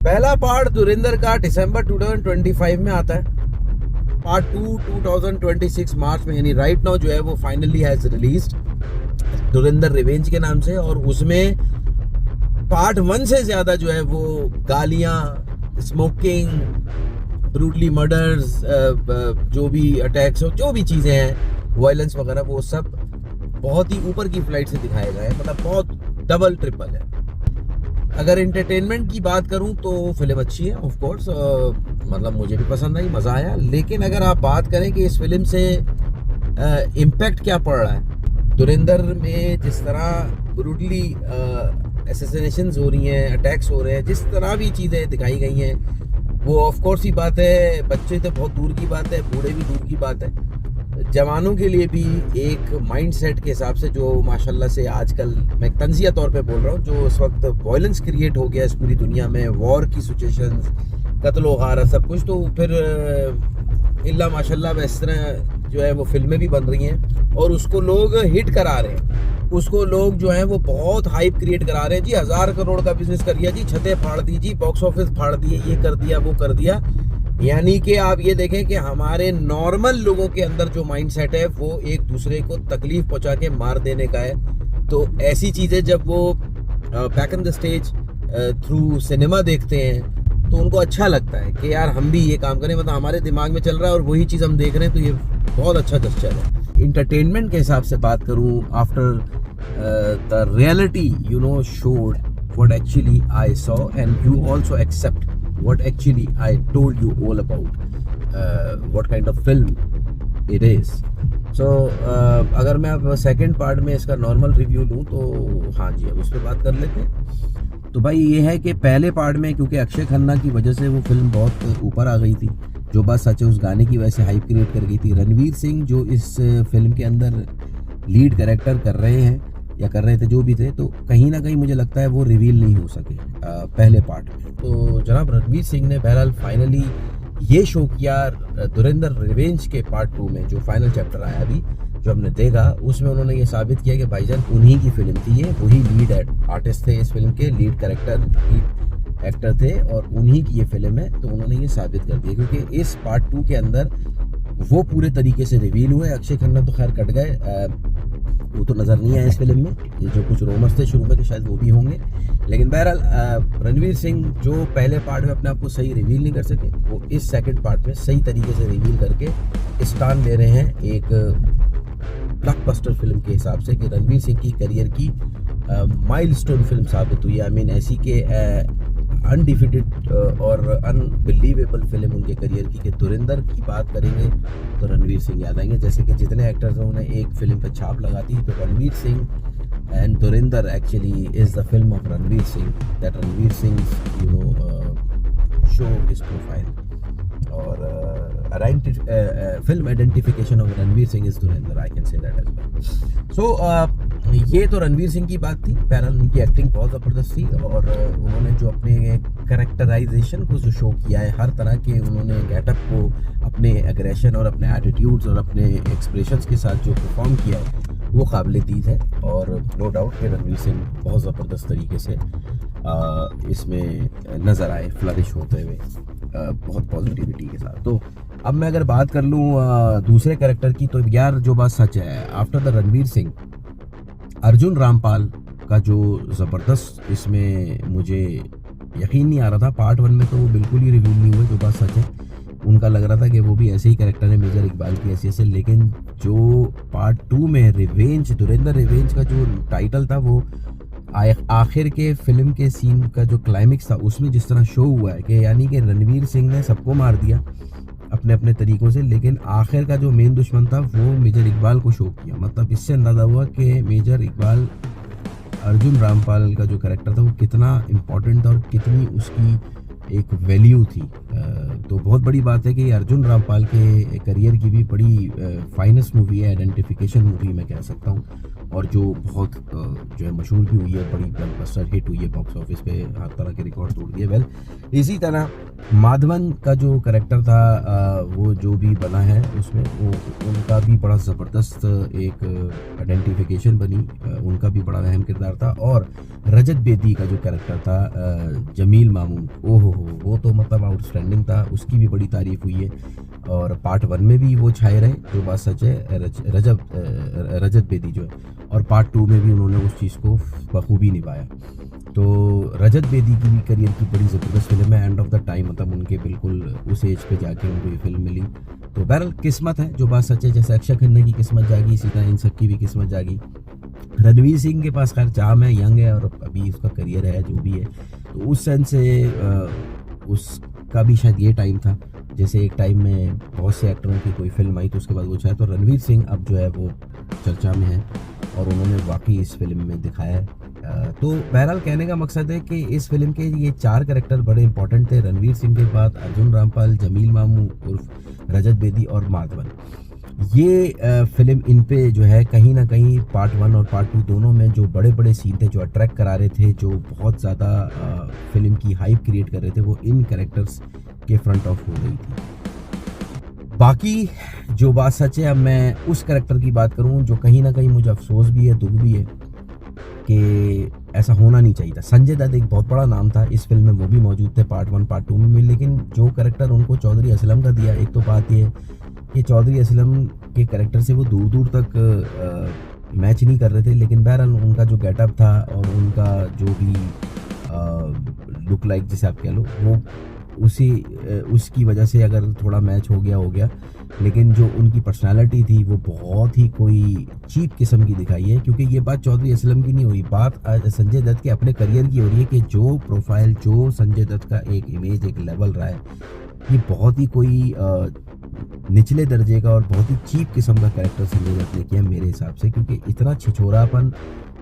पहला पार्ट धुरंधर का दिसंबर 2025 में आता है। पार्ट 2 2026 मार्च में, यानी राइट नाउ जो है वो finally has released Dhurandhar revenge के नाम से। और उसमें पार्ट 1 से ज्यादा जो है वो गालियां, स्मोकिंग, ब्रूटली मर्डर्स, जो भी अटैक्स हो, जो भी चीजें हैं, वायलेंस वगैरह, वो सब बहुत ही ऊपर की फ्लाइट से दिखाया गया है। मतलब बहुत डबल ट्रिपल है। अगर एंटरटेनमेंट की बात करूं तो फिल्म अच्छी है, ऑफ कोर्स, मतलब मुझे भी पसंद आई, मज़ा आया। लेकिन अगर आप बात करें कि इस फिल्म से इम्पैक्ट क्या पड़ रहा है, धुरंधर में जिस तरह ब्रूटली असैसिनेशंस हो रही हैं, अटैक्स हो रहे हैं, जिस तरह भी चीज़ें दिखाई गई हैं, वो ऑफ कोर्स ही बात है, बच्चे तो बहुत दूर की बात है, बूढ़े भी दूर की बात है, जवानों के लिए भी एक माइंडसेट के हिसाब से जो माशाल्लाह से आजकल, मैं तंजिया तौर पे बोल रहा हूँ, जो इस वक्त वायलेंस क्रिएट हो गया इस पूरी दुनिया में, वॉर की सिचुएशंस, कत्ल गारा, सब कुछ, तो फिर इल्ला माशाल्लाह इस तरह जो है वो फिल्में भी बन रही हैं और उसको लोग हिट करा रहे हैं। उसको लोग जो है वो बहुत हाइप क्रिएट करा रहे हैं जी, 1000 करोड़ का बिजनेस कर दिया जी, छतें फाड़ दी जी, बॉक्स ऑफिस फाड़ दिए, ये कर दिया, वो कर दिया। यानी कि आप ये देखें कि हमारे नॉर्मल लोगों के अंदर जो माइंडसेट है वो एक दूसरे को तकलीफ पहुंचा के मार देने का है। तो ऐसी चीज़ें जब वो back in the stage through cinema देखते हैं तो उनको अच्छा लगता है कि यार हम भी ये काम करें, मतलब हमारे दिमाग में चल रहा है और वही चीज़ हम देख रहे हैं, तो ये बहुत अच्छा जस्चर है। इंटरटेनमेंट के हिसाब से बात करूँ, after the reality showed what actually I saw and you also accept what actually I told you all about what kind of film it is. So अगर मैं अब सेकंड पार्ट में इसका नॉर्मल रिव्यू लूँ तो हाँ जी, अब उस पर बात कर लेते हैं। तो भाई ये है कि पहले पार्ट में क्योंकि अक्षय खन्ना की वजह से वो फिल्म बहुत ऊपर आ गई थी, जो बात सच है, उस गाने की वजह से हाइप क्रिएट कर गई थी। रणवीर सिंह जो इस फिल्म के अंदर लीड कैरेक्टर कर रहे हैं या कर रहे थे, जो भी थे, तो कहीं ना कहीं मुझे लगता है वो रिवील नहीं हो सके पहले पार्ट में। तो जनाब रणवीर सिंह ने बहरहाल फाइनली ये शो किया धुरंधर रिवेंज के पार्ट 2 में, जो फाइनल चैप्टर आया अभी, जो हमने देखा, उसमें उन्होंने ये साबित किया कि भाईजान उन्हीं की फिल्म थी ये, वही लीड आर्टिस्ट थे इस फिल्म के, लीड कैरेक्टर, लीड एक्टर थे और उन्हीं की ये फिल्म है। तो उन्होंने ये साबित कर दिया क्योंकि इस पार्ट 2 के अंदर वो पूरे तरीके से रिवील हुए। अक्षय खन्ना तो खैर कट गए, वो तो नज़र नहीं आया इस फिल्म में, ये जो कुछ रोमर्स थे शुरू में कि शायद वो भी होंगे। लेकिन बहरहाल रणवीर सिंह जो पहले पार्ट में अपने आप को सही रिवील नहीं कर सके, वो इस सेकंड पार्ट में सही तरीके से रिवील करके स्टान ले रहे हैं एक ब्लॉकबस्टर फिल्म के हिसाब से, कि रणवीर सिंह की करियर की माइलस्टोन फिल्म साबित हुई। आई मीन ऐसी के अनडिफिटेड और अनबिलीवेबल फिल्म उनके करियर की, कि धुरंधर की बात करेंगे तो रणवीर सिंह याद आएंगे। जैसे कि जितने एक्टर्स हैं उन्हें एक फिल्म पर छाप लगा दी, तो Ranveer Singh and Dhurandhar actually is the film of Ranveer Singh, that Ranveer Singh show is profile और film identification of Ranveer Singh is Dhurandhar, I can say that as well. So ये तो रणवीर सिंह की बात थी। पैरल उनकी एक्टिंग बहुत ज़बरदस्त थी और उन्होंने जो अपने कैरेक्टराइजेशन को जो शो किया है, हर तरह के उन्होंने गेटअप को अपने एग्रेशन और अपने एटीट्यूड्स और अपने एक्सप्रेशंस के साथ जो परफॉर्म किया है, वो काबिल-ए-तारीफ़ है। और नो डाउट कि रणवीर सिंह बहुत ज़बरदस्त तरीके से इसमें नज़र आए फ्लरिश होते हुए बहुत पॉजिटिविटी के साथ। तो अब मैं अगर बात कर लूँ दूसरे कैरेक्टर की, तो यार जो बात सच है, आफ्टर द रणवीर सिंह, अर्जुन रामपाल का जो ज़बरदस्त इसमें मुझे यकीन नहीं आ रहा था। पार्ट 1 में तो वो बिल्कुल ही रिवील नहीं हुए, जो बात सच है। उनका लग रहा था कि वो भी ऐसे ही कैरेक्टर है मेजर इकबाल की हैसियत से, लेकिन जो पार्ट 2 में रिवेंज, धुरंधर रिवेंज का जो टाइटल था, वो आखिर के फिल्म के सीन का जो क्लाइमेक्स था, उसमें जिस तरह शो हुआ है कि यानी कि रणवीर सिंह ने सबको मार दिया अपने अपने तरीक़ों से, लेकिन आखिर का जो मेन दुश्मन था वो मेजर इकबाल को शो किया। मतलब इससे अंदाज़ा हुआ कि मेजर इकबाल, अर्जुन रामपाल का जो कैरेक्टर था, वो कितना इम्पोर्टेंट था और कितनी उसकी एक वैल्यू थी। तो बहुत बड़ी बात है कि अर्जुन रामपाल के करियर की भी बड़ी फाइनेस्ट मूवी है, आइडेंटिफिकेशन मूवी मैं कह सकता हूँ। और जो बहुत जो है मशहूर भी हुई है, बड़ी ब्लॉकबस्टर हिट हुई है बॉक्स ऑफिस पे, हर तरह के रिकॉर्ड तोड़ दिए। वेल इसी तरह माधवन का जो कैरेक्टर था वो जो भी बना है उसमें, वो उनका भी बड़ा ज़बरदस्त एक आइडेंटिफिकेशन बनी, उनका भी बड़ा अहम किरदार था। और रजत बेदी का जो कैरेक्टर था जमील मामू, ओहो हो, वो तो मतलब आउटस्टैंडिंग था, उसकी भी बड़ी तारीफ हुई है। और पार्ट 1 में भी वो छाए रहे, जो बात सच है, रजत बेदी जो है, और पार्ट 2 में भी उन्होंने उस चीज़ को बखूबी निभाया। तो रजत बेदी की भी करियर की बड़ी ज़बरदस्त फिल्म है, एंड ऑफ द टाइम, मतलब उनके बिल्कुल उस एज पे जाके उनको ये फिल्म मिली। तो बहरहाल किस्मत है, जो बात सच है, जैसे अक्षय खन्ना की किस्मत जागी, इसी तरह इन सब की भी किस्मत जागी। रणवीर सिंह के पास खैर चाम है, यंग है, और अभी उसका करियर है जो भी है, तो उस सेंस से उसका भी शायद ये टाइम था, जैसे एक टाइम में बहुत से एक्टरों की कोई फिल्म आई तो उसके बाद वो चाहे, तो रणवीर सिंह अब जो है वो चर्चा में है और उन्होंने वाकई इस फिल्म में दिखाया है। तो बहरहाल कहने का मकसद है कि इस फिल्म के ये 4 कैरेक्टर बड़े इंपॉर्टेंट थे, रणवीर सिंह के बाद अर्जुन रामपाल, जमील मामू उर्फ रजत बेदी और माधवन। ये फिल्म इन पे जो है कहीं ना कहीं पार्ट 1 और पार्ट 2 दोनों में जो बड़े बड़े सीन थे, जो अट्रैक्ट करा रहे थे, जो बहुत ज़्यादा फिल्म की हाइप क्रिएट कर रहे थे, वो इन कैरेक्टर्स के फ्रंट ऑफ हो गई थी। बाकी जो बात सच है, अब मैं उस कैरेक्टर की बात करूं जो कहीं ना कहीं मुझे अफसोस भी है, दुख भी है कि ऐसा होना नहीं चाहिए था। संजय दत्त एक बहुत बड़ा नाम था इस फिल्म में, वो भी मौजूद थे पार्ट 1 पार्ट 2 में भी, लेकिन जो कैरेक्टर उनको चौधरी असलम का दिया, एक तो बात ये कि चौधरी असलम के कैरेक्टर से वो दूर दूर तक मैच नहीं कर रहे थे, लेकिन बहरहाल उनका जो गेटअप था और उनका जो भी लुक लाइक जिसे आप कह लो, वो उसकी वजह से अगर थोड़ा मैच हो गया, लेकिन जो उनकी पर्सनालिटी थी वो बहुत ही कोई चीप किस्म की दिखाई है। क्योंकि ये बात चौधरी असलम की नहीं हो रही, बात संजय दत्त के अपने करियर की हो रही है कि जो प्रोफाइल, जो संजय दत्त का एक इमेज, एक लेवल रहा है, ये बहुत ही कोई निचले दर्जे का और बहुत ही चीप किस्म का कैरेक्टर संजय दत्त ने किया मेरे हिसाब से। क्योंकि इतना छिछोरापन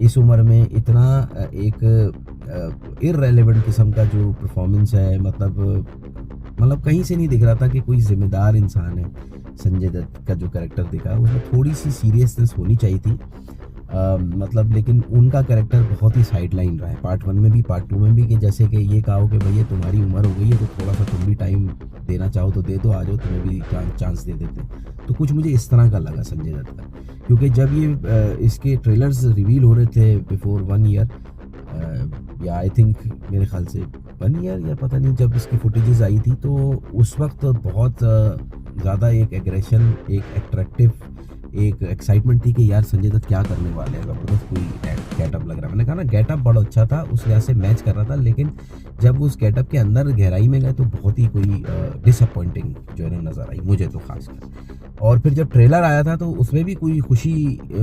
इस उम्र में, इतना एक इररेलेवेंट किस्म का जो परफॉर्मेंस है, मतलब कहीं से नहीं दिख रहा था कि कोई जिम्मेदार इंसान है। संजय दत्त का जो कैरेक्टर दिखा उसमें थोड़ी सी सीरियसनेस होनी चाहिए थी, मतलब, लेकिन उनका कैरेक्टर बहुत ही साइड लाइन रहा है पार्ट 1 में भी पार्ट 2 में भी, कि जैसे कि ये कहो कि भैया तुम्हारी उम्र हो गई है तो थोड़ा सा तुम भी टाइम देना चाहो तो दे दो, आ जाओ, तुम्हें भी चांस दे देते। तो कुछ मुझे इस तरह का लगा संजय दत्त का, क्योंकि जब ये इसके ट्रेलर्स रिवील हो रहे थे बिफोर 1 ईयर, या आई थिंक मेरे ख्याल से 1 ईयर या पता नहीं, जब इसकी फुटेजेस आई थी तो उस वक्त बहुत ज़्यादा एक एग्रेशन, एक एट्रैक्टिव, एक एक्साइटमेंट थी कि यार संजय दत्त क्या करने वाले हैं, ज़बरदस्त कोई गेटअप लग रहा है। मैंने कहा ना गेटअप बड़ा अच्छा था, उस लिहाज से मैच कर रहा था, लेकिन जब उस गेटअप के अंदर गहराई में गए तो बहुत ही कोई डिसअपॉइंटिंग जो है नज़र आई मुझे तो खासकर। और फिर जब ट्रेलर आया था तो उसमें भी कोई खुशी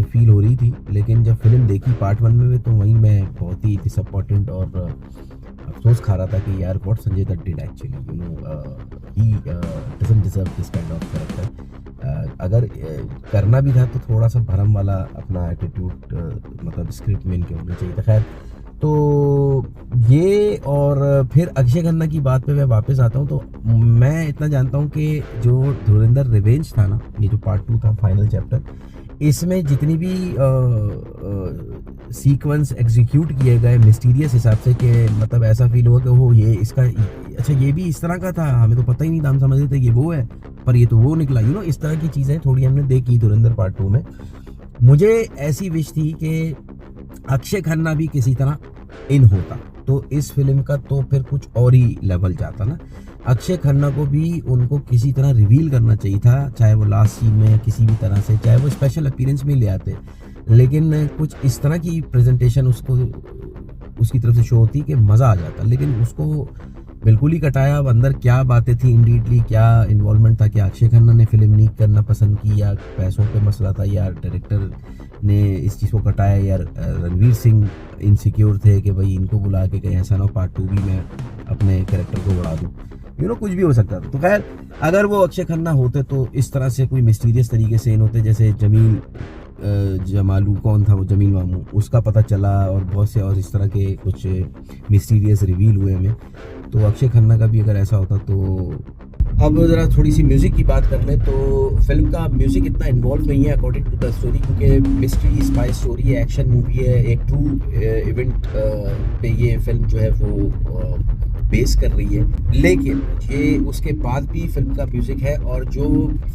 फील हो रही थी, लेकिन जब फिल्म देखी पार्ट 1 में तो वहीं मैं बहुत ही डिसअपॉइंटेड और अफसोस खा रहा था कि यार what Sanjay Dutt did actually, you know, he doesn't deserve this kind of character. अगर करना भी था तो थोड़ा सा भरम वाला अपना एटीट्यूड मतलब स्क्रिप्ट में इनके होना चाहिए था। खैर, तो ये, और फिर अक्षय खन्ना की बात पे मैं वापस आता हूँ। तो मैं इतना जानता हूँ कि जो धुरंधर रिवेंज था ना, ये जो पार्ट 2 था, फाइनल चैप्टर, इसमें जितनी भी सीक्वेंस एग्जीक्यूट किए गए मिस्टीरियस हिसाब से, कि मतलब ऐसा फील हुआ कि वो ये इसका, अच्छा ये भी इस तरह का था, हमें तो पता ही नहीं था, हम समझ रहे थे ये वो है पर ये तो वो निकला, यू नो, इस तरह की चीज़ें थोड़ी हमने देखी धुरंधर पार्ट 2 में। मुझे ऐसी विश थी कि अक्षय खन्ना भी किसी तरह इन होता तो इस फिल्म का तो फिर कुछ और ही लेवल जाता ना। अक्षय खन्ना को भी उनको किसी तरह रिवील करना चाहिए था, चाहे वो लास्ट सीन में या किसी भी तरह से, चाहे वो स्पेशल अपीयरेंस में ले आते, लेकिन कुछ इस तरह की प्रेजेंटेशन उसको उसकी तरफ से शो होती कि मज़ा आ जाता, लेकिन उसको बिल्कुल ही कटाया। अब अंदर क्या बातें थी, इंडीडली क्या इन्वॉल्वमेंट था कि अक्षय खन्ना ने फिल्म नहीं करना पसंद की, या पैसों पे मसला था, या डायरेक्टर ने इस चीज़ को कटाया, या रणवीर सिंह इनसिक्योर थे कि भाई इनको बुला के कहीं ऐसा ना हो पार्ट 2 भी मैं अपने कैरेक्टर को बढ़ा दूँ, यू नो, कुछ भी हो सकता था। तो खैर, अगर वो अक्षय खन्ना होते तो इस तरह से कोई मिस्टीरियस तरीके से इन होते, जैसे जमील जमालू, कौन था वो, जमील मामू, उसका पता चला, और बहुत से और इस तरह के कुछ मिस्टीरियस रिवील हुए हमें। तो अक्षय खन्ना का भी अगर ऐसा होता तो अब ज़रा थोड़ी सी म्यूज़िक की बात कर लें तो फिल्म का म्यूज़िक इतना इन्वॉल्व नहीं है अकॉर्डिंग टू द स्टोरी, क्योंकि मिस्ट्री स्पाई स्टोरी है, एक्शन मूवी है, एक ट्रू इवेंट पे ये फिल्म जो है वो बेस कर रही है। लेकिन ये उसके बाद भी फिल्म का म्यूज़िक है, और जो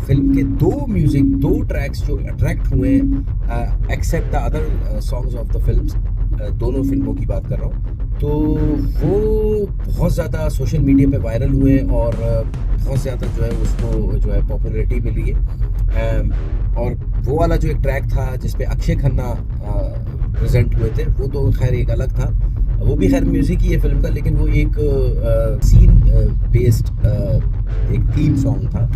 फिल्म के दो ट्रैक्स जो अट्रैक्ट हुए हैं except the other songs of the films, दोनों फिल्मों की बात कर रहा हूँ, तो वो बहुत ज़्यादा सोशल मीडिया पे वायरल हुए और बहुत ज़्यादा जो है उसको जो है पॉपुलैरिटी मिली है। और वो वाला जो एक ट्रैक था जिसपे अक्षय खन्ना प्रेजेंट हुए थे, वो तो खैर एक अलग था, वो भी खैर म्यूज़िक ही है फिल्म का, लेकिन वो एक सीन बेस्ड एक थीम सॉन्ग था,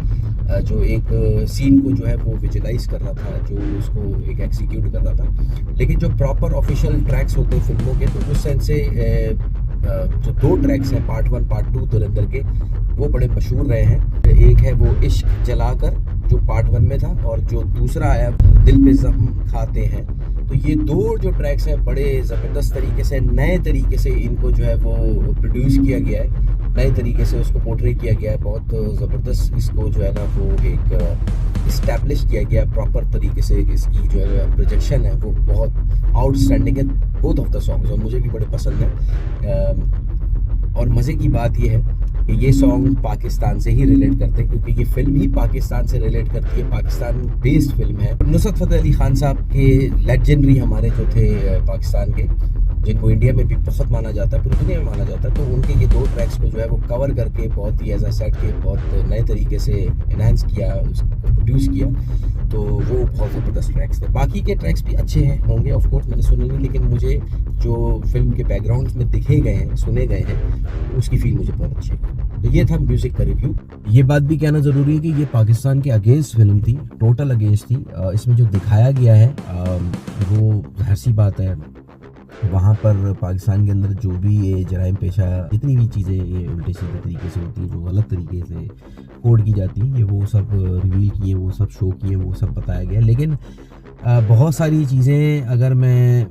जो एक सीन को जो है वो विजुलाइज कर रहा था, जो उसको एक एग्जीक्यूट कर रहा था। लेकिन जो प्रॉपर ऑफिशियल ट्रैक्स होते हैं फिल्मों के, तो उस सेंस से जो दो ट्रैक्स हैं पार्ट 1 पार्ट 2 धुरंधर के, वो बड़े मशहूर रहे हैं। एक है वो इश्क जलाकर जो पार्ट 1 में था, और जो दूसरा आया दिल पे जख्म खाते हैं। तो ये दो जो ट्रैक्स हैं बड़े ज़बरदस्त तरीके से, नए तरीके से इनको जो है वो प्रोड्यूस किया गया है, नए तरीके से उसको पोर्ट्रे किया गया है, बहुत ज़बरदस्त इसको जो है ना वो एक इस्टेब्लिश किया गया प्रॉपर तरीके से। इसकी जो है प्रोजेक्शन है वो बहुत आउटस्टैंडिंग है, बोथ ऑफ द सॉन्ग्स, और मुझे भी बड़े पसंद हैं। और मज़े की बात यह है कि ये सॉन्ग पाकिस्तान से ही रिलेट करते हैं, क्योंकि ये फिल्म ही पाकिस्तान से रिलेट करती है, पाकिस्तान बेस्ड फिल्म है। नुसरत फ़तेह अली खान साहब के लेजेंडरी हमारे जो थे पाकिस्तान के, जिनको इंडिया में भी बहुत माना जाता है, पूरी दुनिया में माना जाता है, तो उनके ये दो ट्रैक्स को जो है वो कवर करके बहुत ही एज अ सेट के बहुत नए तरीके से इन्हांस किया, उसको प्रोड्यूस किया, तो वो बहुत ज़बरदस्त ट्रैक्स थे। बाकी के ट्रैक्स भी अच्छे हैं होंगे ऑफ कोर्स, मैंने सुने नहीं, लेकिन मुझे जो फिल्म के बैकग्राउंड में दिखे गए हैं, सुने गए हैं, उसकी फील मुझे बहुत अच्छी है। तो ये था म्यूज़िक का रिव्यू। ये बात भी कहना ज़रूरी है कि ये पाकिस्तान के अगेंस्ट फिल्म थी, टोटल अगेंस्ट थी। इसमें जो दिखाया गया है वो जाहिर सी बात है, वहाँ पर पाकिस्तान के अंदर जो भी ये जराइम पेशा जितनी भी चीज़ें ये उल्टे सीधे तरीके से होती हैं, जो गलत तरीके से कोड की जाती हैं, ये वो सब रिवील किए, वो सब शो किए, वो सब बताया गया। लेकिन बहुत सारी चीज़ें अगर मैं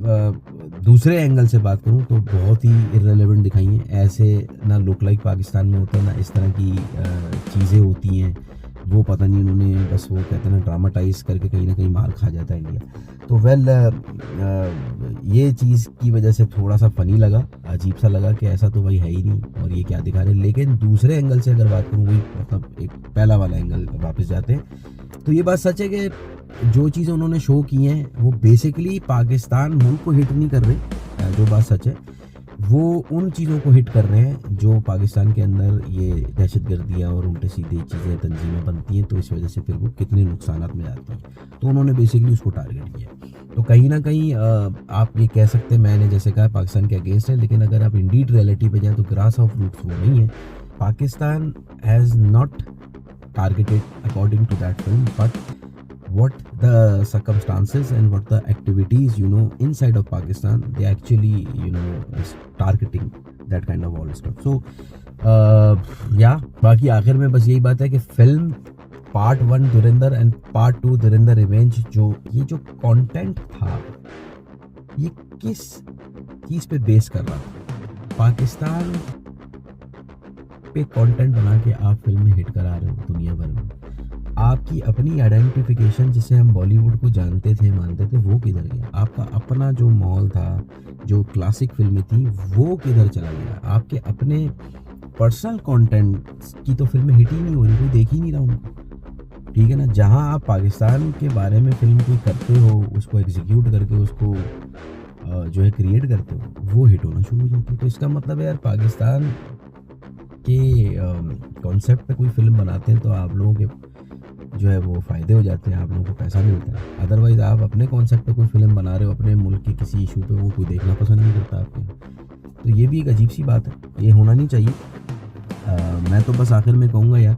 दूसरे एंगल से बात करूं तो बहुत ही इररिलेवेंट दिखाई हैं। ऐसे ना लुक लाइक पाकिस्तान में होता है, ना इस तरह की चीज़ें होती हैं, वो पता नहीं उन्होंने बस वो कहते हैं ना ड्रामाटाइज करके कहीं ना कहीं मार खा जाता है इंडिया। तो ये चीज़ की वजह से थोड़ा सा फ़नी लगा, अजीब सा लगा कि ऐसा तो भाई है ही नहीं और ये क्या दिखा रहे हैं। लेकिन दूसरे एंगल से अगर बात करूँ, वही मतलब एक पहला वाला एंगल वापस जाते हैं, तो ये बात सच है कि जो चीज़ें उन्होंने शो की हैं वो बेसिकली पाकिस्तान मुल्क को हिट नहीं कर रहे। जो बात सच है वो उन चीज़ों को हिट कर रहे हैं जो पाकिस्तान के अंदर ये दहशतगर्दियाँ और उल्टे सीधे चीज़ें तंजीमें बनती हैं, तो इस वजह से फिर वो कितने नुकसानात में जाती हैं। तो उन्होंने बेसिकली उसको टारगेट किया। तो कहीं ना कहीं आप ये कह सकते हैं, मैंने जैसे कहा पाकिस्तान के अगेंस्ट है, लेकिन अगर आप इंडीड रियलिटी पे जाएँ तो ग्रास ऑफ रूट्स वो नहीं है। Pakistan has not targeted according to that film, but what the circumstances and what the activities inside of Pakistan, they actually is targeting that kind of all stuff. So बाकी आखिर में बस यही बात है कि film part 1 Dhurandhar and part 2 Dhurandhar revenge, ये जो कंटेंट था ये किस चीज़ पे बेस कर रहा था? पाकिस्तान पे कंटेंट बना के आप फिल्में हिट करा रहे हो दुनिया भर में। आपकी अपनी आइडेंटिफिकेशन जिसे हम बॉलीवुड को जानते थे मानते थे, वो किधर गया? आपका अपना जो मॉल था, जो क्लासिक फिल्में थी, वो किधर चला गया? आपके अपने पर्सनल कंटेंट की तो फिल्में हिट ही नहीं हो रही, कोई देख ही नहीं रहा उनको, ठीक है ना। जहां आप पाकिस्तान के बारे में फिल्म कोई करते हो, उसको एग्जीक्यूट करके उसको जो है क्रिएट करते हो, वो हिट होना शुरू हो जाती है। तो इसका मतलब है यार, पाकिस्तान के कॉन्सेप्ट पे कोई फिल्म बनाते हैं तो आप लोगों के जो है वो फ़ायदे हो जाते हैं, आप लोगों को पैसा मिलता है। अदरवाइज़ आप अपने कॉन्सेप्ट पे कोई फिल्म बना रहे हो, अपने मुल्क के किसी इशू पे, वो कोई देखना पसंद नहीं करता आपको। तो ये भी एक अजीब सी बात है, ये होना नहीं चाहिए। मैं तो बस आखिर में कहूँगा यार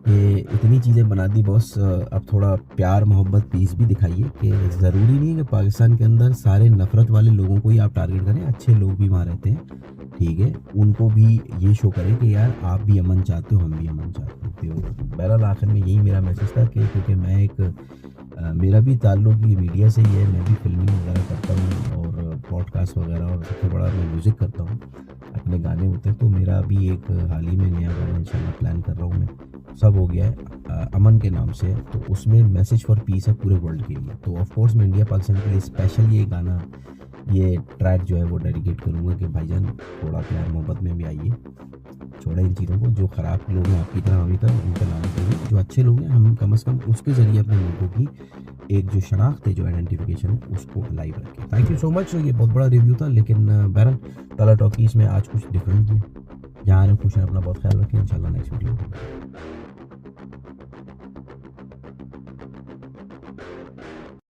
कि इतनी चीज़ें बना दी बॉस, अब थोड़ा प्यार मोहब्बत पीस भी दिखाइए, कि ज़रूरी नहीं है कि पाकिस्तान के अंदर सारे नफ़रत वाले लोगों को ही आप टारगेट करें। अच्छे लोग भी वहाँ रहते हैं, ठीक है, उनको भी ये शो करें कि यार आप भी अमन चाहते हो, हम भी अमन चाहते हो। बहरहाल आखिर में यही मेरा मैसेज था कि क्योंकि मैं मेरा भी ताल्लुक ये मीडिया से ही है, मैं भी फिल्मिंग वगैरह करता हूँ और पॉडकास्ट वगैरह, और सबसे बड़ा मैं म्यूज़िक करता हूँ, अपने गाने होते हैं। तो मेरा भी एक हाल ही में नया गाना इंशाल्लाह प्लान कर रहा हूँ मैं, सब हो गया है अमन के नाम से है, तो उसमें मैसेज फॉर पीस है पूरे वर्ल्ड के लिए। तो ऑफ कोर्स मैं इंडिया पाकिस्तान के लिए स्पेशल ये गाना, ये ट्रैक जो है वो डेडिकेट करूँगा कि भाईजान थोड़ा प्यार मोहब्बत में भी आइए, छोड़ा इन चीज़ों को। जो ख़राब लोग हैं आपकी तरह अभी तक उनका नाम करिए, जो अच्छे लोग हैं हम कम से कम उसके ज़रिए अपने मुल्कों की एक जो शनाख्त है, जो आइडेंटिफिकेशन है, उसको लाइव रखें। Thank you so much. ये बहुत बड़ा रिव्यू था, लेकिन बहरहाल टाला टॉकीज़ में आज कुछ डिफरेंट किया। यहाँ खुश हैं, अपना बहुत ख्याल रखें। इंशाल्लाह नेक्स्ट वीडियो।